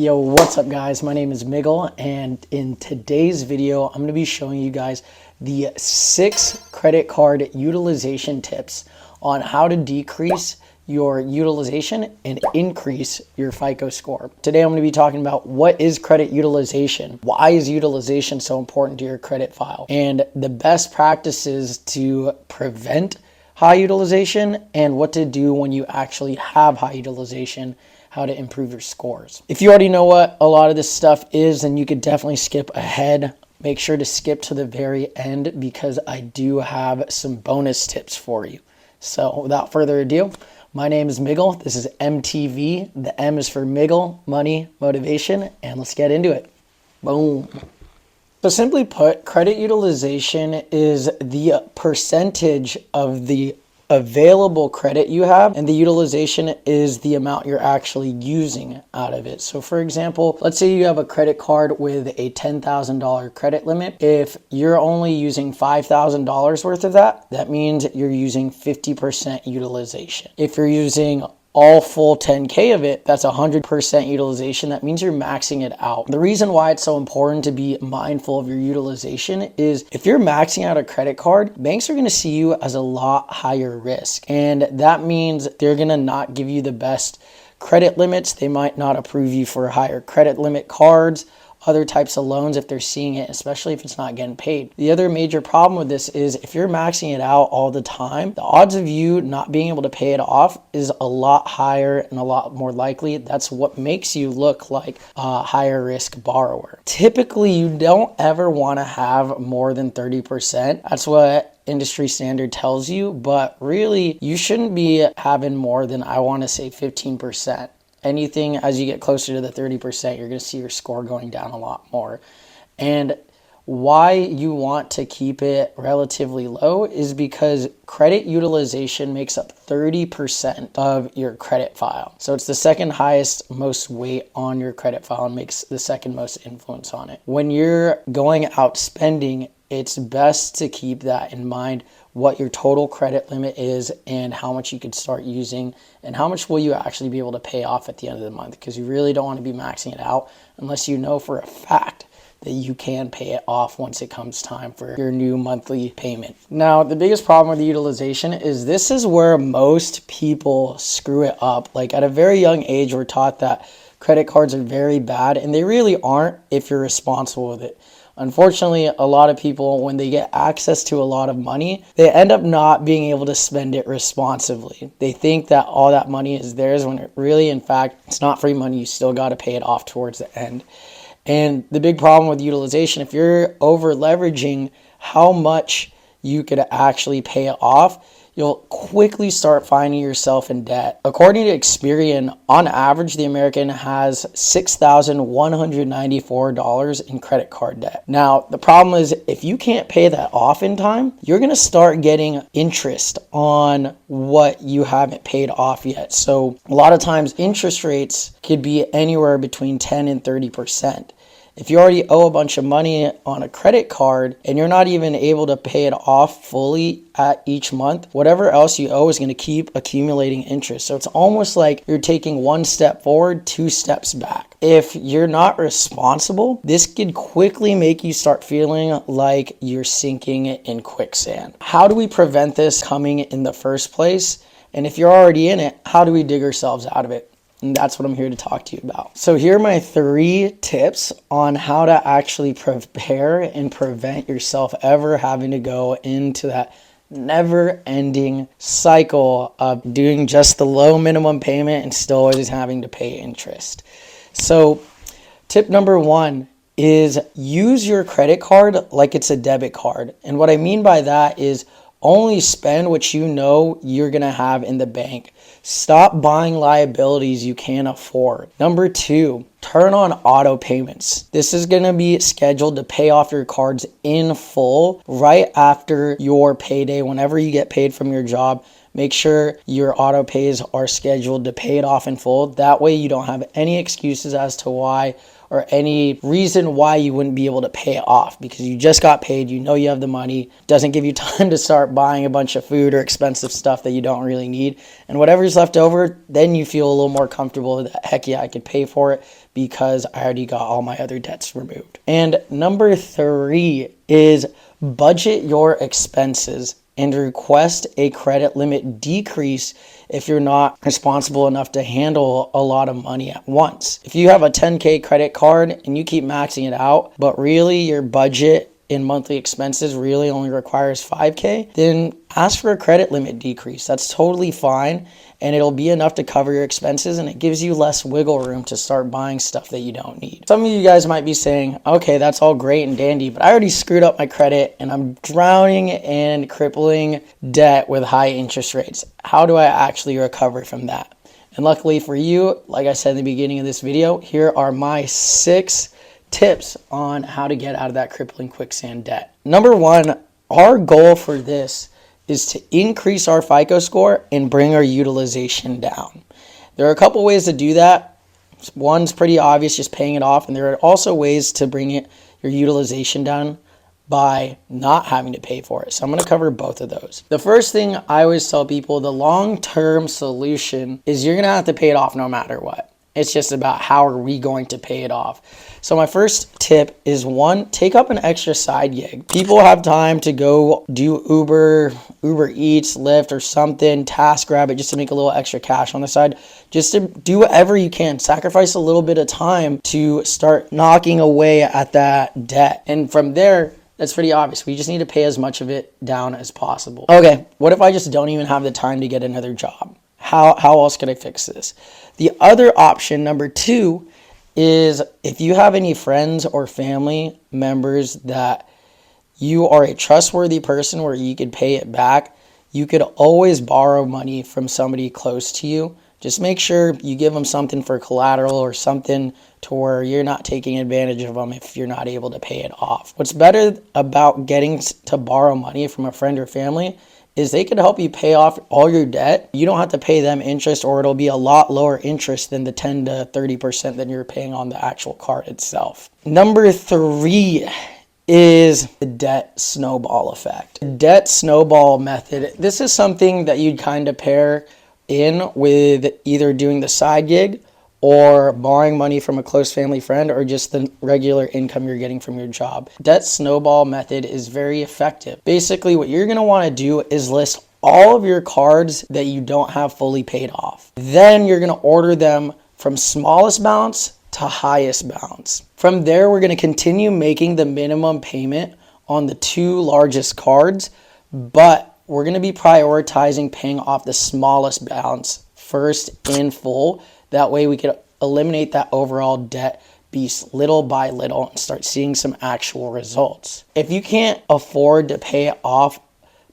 Yo, what's up guys? My name is Miguel, and in today's video, I'm going to be showing you guys the 6 credit card utilization tips on how to decrease your utilization and increase your FICO score. Today, I'm going to be talking about what is credit utilization, why is utilization so important to your credit file, and the best practices to prevent high utilization and what to do when you actually have high utilization, how to improve your scores. If you already know what a lot of this stuff is, then you could definitely skip ahead. Make sure to skip to the very end because I do have some bonus tips for you. So without further ado, my name is Miguel. This is MTV. The M is for Miguel, money, motivation, and let's get into it. Boom. So simply put, credit utilization is the percentage of the available credit you have, and the utilization is the amount you're actually using out of it. So for example, let's say you have a credit card with a $10,000 credit limit. If you're only using $5,000 worth of that, that means you're using 50% utilization. If you're using all full 10K of it, that's 100% utilization. That means you're maxing it out. The reason why it's so important to be mindful of your utilization is if you're maxing out a credit card, banks are going to see you as a lot higher risk. And that means they're going to not give you the best credit limits. They might not approve you for higher credit limit cards, other types of loans if they're seeing it, especially if it's not getting paid. The other major problem with this is if you're maxing it out all the time, the odds of you not being able to pay it off is a lot higher and a lot more likely. That's what makes you look like a higher risk borrower. Typically, you don't ever want to have more than 30%. That's what industry standard tells you, but really you shouldn't be having more than, I want to say, 15%. Anything as you get closer to the 30%, you're going to see your score going down a lot more. And why you want to keep it relatively low is because credit utilization makes up 30% of your credit file. So it's the second highest most weight on your credit file and makes the second most influence on it. When you're going out spending, it's best to keep that in mind, what your total credit limit is and how much you could start using and how much will you actually be able to pay off at the end of the month, because you really don't want to be maxing it out unless you know for a fact that you can pay it off once it comes time for your new monthly payment. Now, the biggest problem with the utilization is this is where most people screw it up. Like at a very young age, we're taught that credit cards are very bad, and they really aren't if you're responsible with it. Unfortunately, a lot of people, when they get access to a lot of money, they end up not being able to spend it responsibly. They think that all that money is theirs when it really, in fact, it's not free money. You still got to pay it off towards the end. And the big problem with utilization, if you're over leveraging how much you could actually pay it off, you'll quickly start finding yourself in debt. According to Experian, on average, the American has $6,194 in credit card debt. Now, the problem is if you can't pay that off in time, you're going to start getting interest on what you haven't paid off yet. So a lot of times interest rates could be anywhere between 10 and 30%. If you already owe a bunch of money on a credit card and you're not even able to pay it off fully at each month, whatever else you owe is going to keep accumulating interest. So it's almost like you're taking one step forward, 2 steps back. If you're not responsible, this could quickly make you start feeling like you're sinking in quicksand. How do we prevent this coming in the first place? And if you're already in it, how do we dig ourselves out of it? And that's what I'm here to talk to you about. So here are my 3 tips on how to actually prepare and prevent yourself ever having to go into that never-ending cycle of doing just the low minimum payment and still always having to pay interest. So tip number 1 is use your credit card like it's a debit card. And what I mean by that is only spend what you know you're going to have in the bank. Stop buying liabilities you can't afford. Number 2, turn on auto payments. This is going to be scheduled to pay off your cards in full right after your payday. Whenever you get paid from your job, make sure your auto pays are scheduled to pay it off in full. That way you don't have any excuses as to why or any reason why you wouldn't be able to pay it off, because you just got paid, you know you have the money, doesn't give you time to start buying a bunch of food or expensive stuff that you don't really need. And whatever's left over, then you feel a little more comfortable that, heck yeah, I could pay for it because I already got all my other debts removed. And number 3 is budget your expenses and request a credit limit decrease if you're not responsible enough to handle a lot of money at once. If you have a 10K credit card and you keep maxing it out, but really your budget in monthly expenses really only requires 5K, then ask for a credit limit decrease. That's totally fine, and it'll be enough to cover your expenses, and it gives you less wiggle room to start buying stuff that you don't need. Some of you guys might be saying, okay, that's all great and dandy, but I already screwed up my credit and I'm drowning in crippling debt with high interest rates. How do I actually recover from that? And luckily for you, like I said in the beginning of this video, here are my 6 tips on how to get out of that crippling quicksand debt. Number 1, our goal for this is to increase our FICO score and bring our utilization down. There are a couple ways to do that. One's pretty obvious, just paying it off, and there are also ways to bring your utilization down by not having to pay for it. So I'm going to cover both of those. The first thing I always tell people, the long-term solution is you're going to have to pay it off no matter what. It's just about how are we going to pay it off. So my first tip is 1, take up an extra side gig. People have time to go do Uber Eats, Lyft, or something, TaskRabbit, just to make a little extra cash on the side. Just to do whatever you can. Sacrifice a little bit of time to start knocking away at that debt. And from there, that's pretty obvious. We just need to pay as much of it down as possible. Okay, what if I just don't even have the time to get another job? How else could I fix this? The other option, number 2, is if you have any friends or family members that you are a trustworthy person where you could pay it back, you could always borrow money from somebody close to you. Just make sure you give them something for collateral or something to where you're not taking advantage of them if you're not able to pay it off. What's better about getting to borrow money from a friend or family is they can help you pay off all your debt. You don't have to pay them interest, or it'll be a lot lower interest than the 10 to 30% that you're paying on the actual card itself. Number 3 is the debt snowball effect. The debt snowball method. This is something that you'd kind of pair in with either doing the side gig or borrowing money from a close family friend, or just the regular income you're getting from your job. Debt snowball method is very effective. Basically, what you're gonna wanna do is list all of your cards that you don't have fully paid off. Then you're gonna order them from smallest balance to highest balance. From there, we're gonna continue making the minimum payment on the 2 largest cards, but we're gonna be prioritizing paying off the smallest balance first in full. That way we could eliminate that overall debt beast little by little and start seeing some actual results. If you can't afford to pay it off,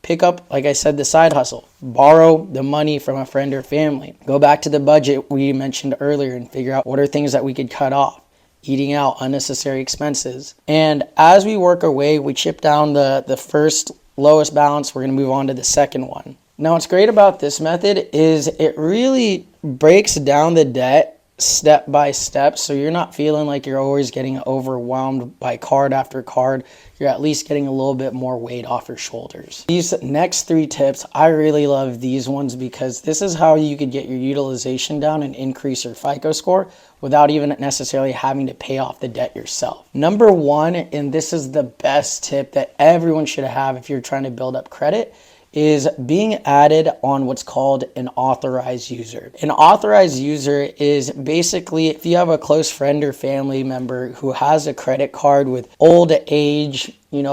pick up, like I said, the side hustle. Borrow the money from a friend or family. Go back to the budget we mentioned earlier and figure out what are things that we could cut off. Eating out, unnecessary expenses. And as we work our way, we chip down the first lowest balance, we're going to move on to the second one. Now, what's great about this method is it really breaks down the debt step by step, so you're not feeling like you're always getting overwhelmed by card after card. You're at least getting a little bit more weight off your shoulders. These next 3 tips, I really love these ones because this is how you could get your utilization down and increase your FICO score without even necessarily having to pay off the debt yourself. Number 1, and this is the best tip that everyone should have if you're trying to build up credit, is being added on what's called an authorized user. An authorized user is basically if you have a close friend or family member who has a credit card with old age,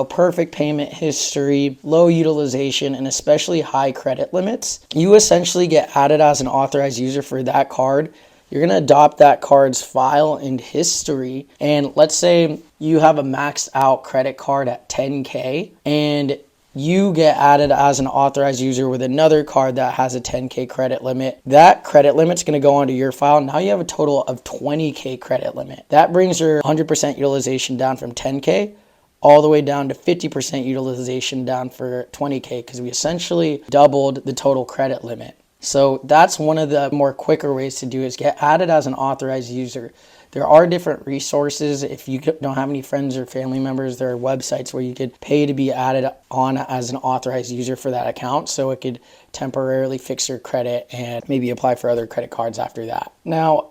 perfect payment history, low utilization, and especially high credit limits, you essentially get added as an authorized user for that card. You're going to adopt that card's file and history. And let's say you have a maxed out credit card at 10K and you get added as an authorized user with another card that has a 10K credit limit. That credit limit's going to go onto your file. Now you have a total of 20K credit limit. That brings your 100% utilization down from 10K all the way down to 50% utilization down for 20K, because we essentially doubled the total credit limit. So that's one of the more quicker ways to do is get added as an authorized user. There are different resources. If you don't have any friends or family members, there are websites where you could pay to be added on as an authorized user for that account, so it could temporarily fix your credit and maybe apply for other credit cards after that. Now,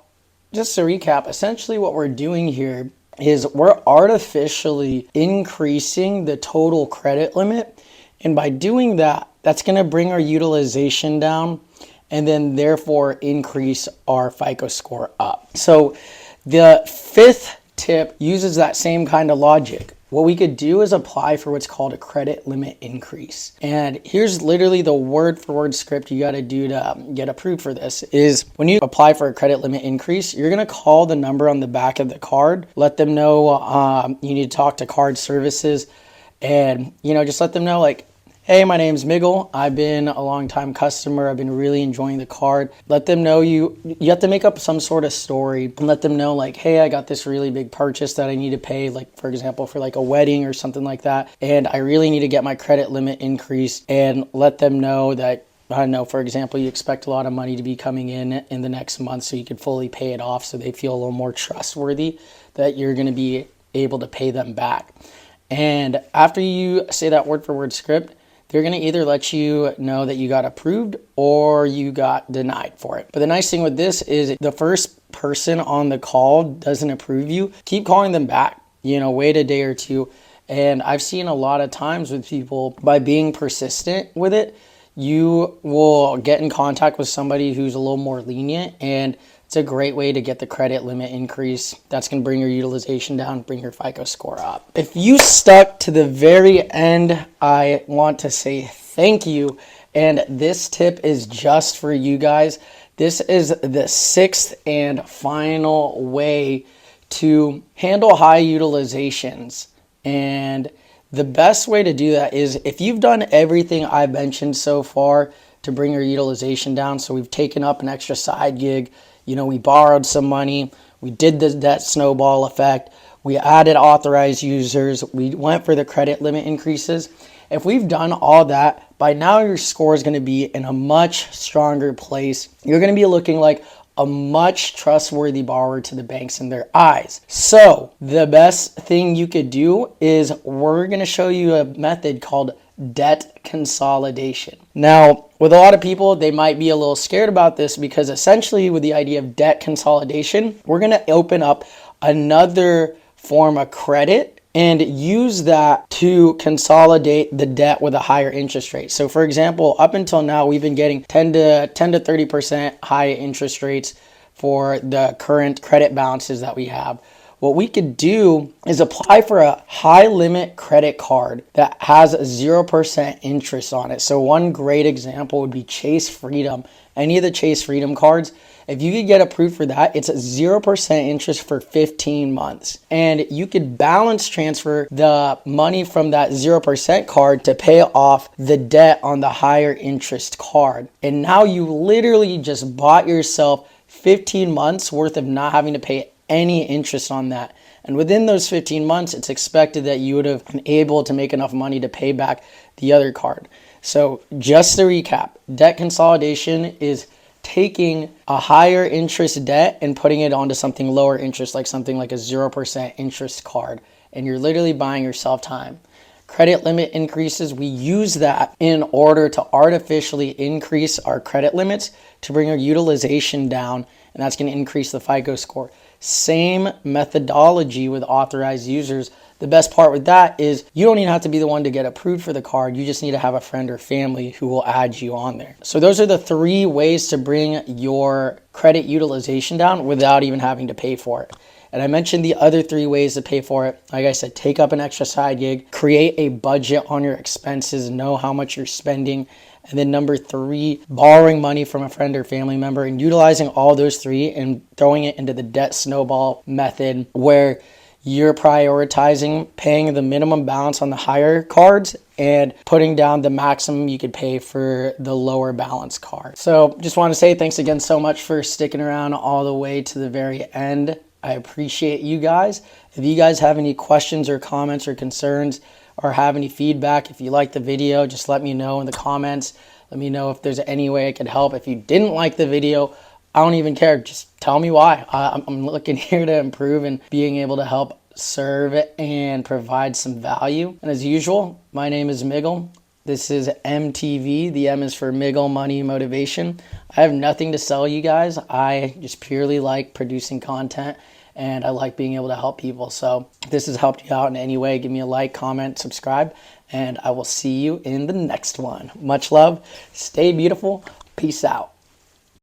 just to recap, essentially what we're doing here is we're artificially increasing the total credit limit. And by doing that, that's going to bring our utilization down and then therefore increase our FICO score up. So the fifth tip uses that same kind of logic. What we could do is apply for what's called a credit limit increase. And here's literally the word for word script you got to do to get approved for this is when you apply for a credit limit increase, you're going to call the number on the back of the card, let them know you need to talk to card services, and just let them know like, hey, my name's Miguel. I've been a long-time customer. I've been really enjoying the card. Let them know you have to make up some sort of story and let them know like, hey, I got this really big purchase that I need to pay, like for example, for like a wedding or something like that. And I really need to get my credit limit increased, and let them know that, I don't know, for example, you expect a lot of money to be coming in the next month so you could fully pay it off so they feel a little more trustworthy that you're going to be able to pay them back. And after you say that word for word script, they're going to either let you know that you got approved or you got denied for it. But the nice thing with this is the first person on the call doesn't approve you, keep calling them back, wait a day or two. And I've seen a lot of times with people, by being persistent with it, you will get in contact with somebody who's a little more lenient, and it's a great way to get the credit limit increase. That's going to bring your utilization down, bring your FICO score up. If you stuck to the very end, I want to say thank you. And this tip is just for you guys. This is the sixth and final way to handle high utilizations. And the best way to do that is if you've done everything I've mentioned so far to bring your utilization down. So we've taken up an extra side gig, we borrowed some money, we did the debt snowball effect, we added authorized users, we went for the credit limit increases. If we've done all that, by now your score is going to be in a much stronger place. You're going to be looking like a much trustworthy borrower to the banks in their eyes. So the best thing you could do is we're going to show you a method called debt consolidation. Now, with a lot of people, they might be a little scared about this because essentially with the idea of debt consolidation, we're going to open up another form of credit and use that to consolidate the debt with a higher interest rate. So for example, up until now, we've been getting 10 to 30% high interest rates for the current credit balances that we have. What we could do is apply for a high limit credit card that has 0% interest on it. So one great example would be Chase Freedom. Any of the Chase Freedom cards, if you could get approved for that, it's 0% interest for 15 months. And you could balance transfer the money from that 0% card to pay off the debt on the higher interest card. And now you literally just bought yourself 15 months worth of not having to pay any interest on that. And within those 15 months, it's expected that you would have been able to make enough money to pay back the other card. So just to recap, debt consolidation is taking a higher interest debt and putting it onto something lower interest, like something like a 0% interest card. And you're literally buying yourself time. Credit limit increases, we use that in order to artificially increase our credit limits to bring our utilization down, and that's going to increase the FICO score. Same methodology with authorized users. The best part with that is you don't even have to be the one to get approved for the card. You just need to have a friend or family who will add you on there. So those are the 3 ways to bring your credit utilization down without even having to pay for it. And I mentioned the other 3 ways to pay for it. Like I said, take up an extra side gig, create a budget on your expenses, know how much you're spending. And then number 3, borrowing money from a friend or family member and utilizing all those 3 and throwing it into the debt snowball method, where you're prioritizing paying the minimum balance on the higher cards and putting down the maximum you could pay for the lower balance card. So just want to say thanks again so much for sticking around all the way to the very end. I appreciate you guys. If you guys have any questions or comments or concerns or have any feedback, if you like the video, just let me know in the comments. Let me know if there's any way I could help. If you didn't like the video, I don't even care. Just tell me why. I'm looking here to improve and being able to help serve and provide some value. And as usual, my name is Miguel. This is MTV. The M is for Miggle Money Motivation. I have nothing to sell you guys. I just purely like producing content and I like being able to help people. So if this has helped you out in any way, give me a like, comment, subscribe, and I will see you in the next one. Much love. Stay beautiful. Peace out.